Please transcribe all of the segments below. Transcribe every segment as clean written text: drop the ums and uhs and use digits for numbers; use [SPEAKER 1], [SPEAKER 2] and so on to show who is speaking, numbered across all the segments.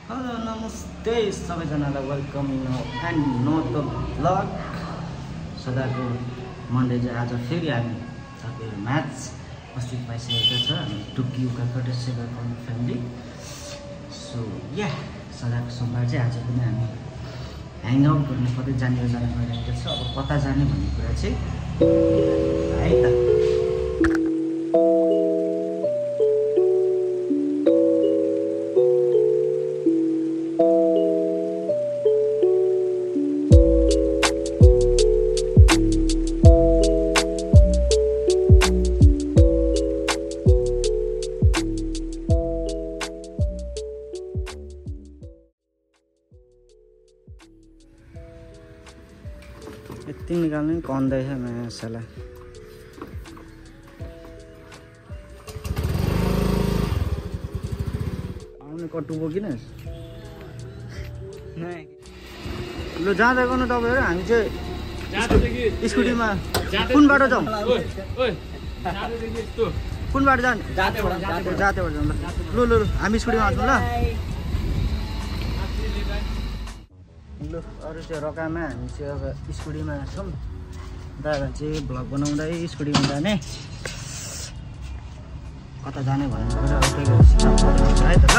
[SPEAKER 1] Hello नमस्ते सबैजनालाई welcome and note the blog सदाको मन्डे चाहिँ आज फेरि हामी तपाईँहरू म्याच अस्ति पाइसकेको छ हामी टुक्की उकाबाट सेवा गर्ने फ्यामिली सो या सदाको सोमबार चाहिँ आज पनि हामी ह्याङ आउट गर्ने कतै जाने योजना गरिरहेको छ। अब कता जाने भन्ने कुरा चाहिँ है त यति निकाल्नु नि कन्दैछ मासला आउने कट्टु बोकिन लु जाँदा गर्नु तपाईँहरू हामी चाहिँ स्कुटीमा कुन बाटो जाउँ कुन बाटो जाने जाँतेबाट जाउँ ल लु हामी स्कुटीमा आउँछौँ ल लु अरू चाहिँ रकामा हामी चाहिँ अब स्कुटीमा छौँ दादा चाहिँ भ्लग बनाउँदै स्कुटीमा जाने कता जाने भन्ने कुरा है त ल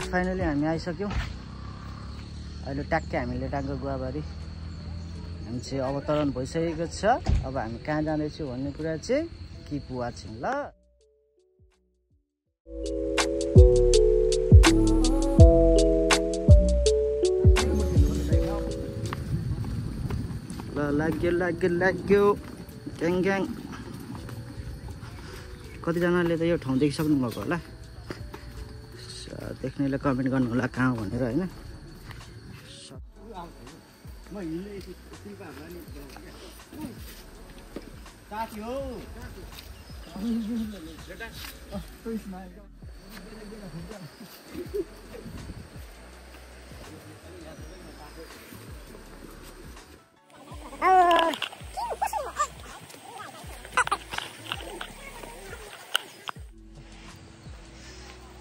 [SPEAKER 1] फाइनली हामी आइसक्यौँ। अहिले ट्याक्कै हामीले टाङ्गो गुवाबारी हामी चाहिँ अवतरण भइसकेको छ। अब हामी कहाँ जाँदैछौँ भन्ने कुरा चाहिँ किप वाचिङ ल लाग्यो ग्याङ ग्याङ। कतिजनाले त यो ठाउँ देखिसक्नु भएको होला, देख्नेले कमेन्ट गर्नु होला कहाँ भनेर होइन।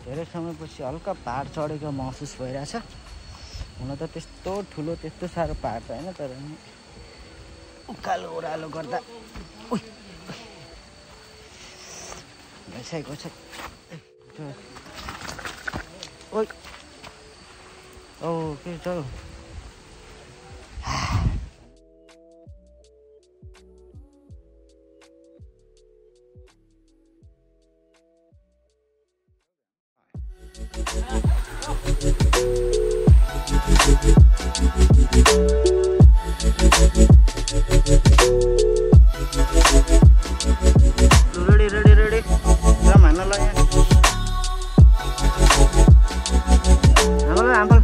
[SPEAKER 1] धेरै समयपछि हल्का पहाड चढेको महसुस भइरहेछ। हुन त त्यस्तो ठुलो त्यस्तो साह्रो पहाड त होइन, तर उकालो ओह्रालो गर्दा भइसकेको छ। ओइ ओ के छ रेडी राम हान्न ल यहाँ आम्फल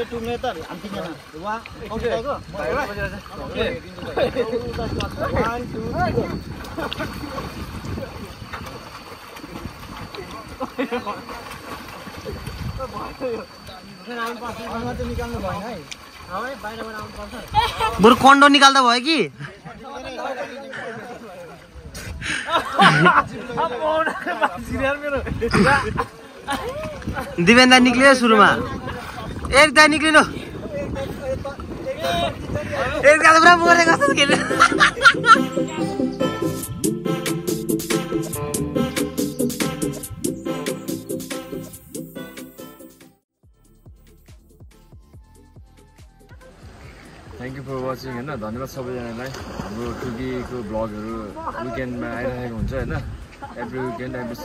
[SPEAKER 1] टु मेटर हामी तिनजना वहाँ कम्प्युटरको ओके 1 2 निकाल्नु भएन है बाहिरबाट आउनु पर्छ
[SPEAKER 2] बरु कन्डो निकाल्दा भयो कि दिवेन्दा निक्लियो सुरुमा एकदा निक्लिनु एकदा पुरा मरे कस्तो खेल्नु
[SPEAKER 3] थ्याङ्क यू फर वाचिङ होइन धन्यवाद सबैजनालाई हाम्रो टुकीको ब्लगहरू विकेन्डमा आइरहेको हुन्छ होइन एभ्री विकेन्ड एभ्री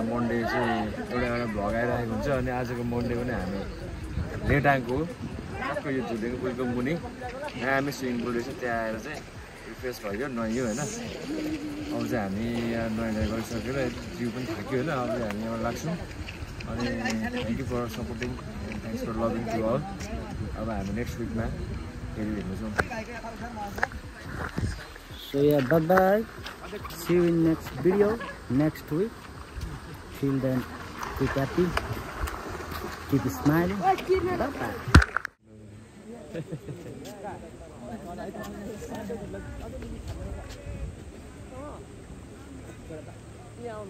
[SPEAKER 3] मन्डे चाहिँ एउटा भ्लग आइरहेको हुन्छ अनि आजको मन्डे पनि हामी लेट आएको टक्क यो झुलेको पुलको मुनि हामी स्विमिङ पुल रहेछ त्यहाँ आएर चाहिँ रिफ्रेस भयो नुहायो होइन अब चाहिँ हामी यहाँ नुहाइ गरिसकेर जिउ पनि थाक्यो होइन अब चाहिँ हामी यहाँ लाग्छौँ अनि thank you for supporting thanks for loving to all अब हामी नेक्स्ट विकमा
[SPEAKER 1] So yeah, bye bye. See you in next video next week. Till then, keep happy, keep smiling. Bye bye.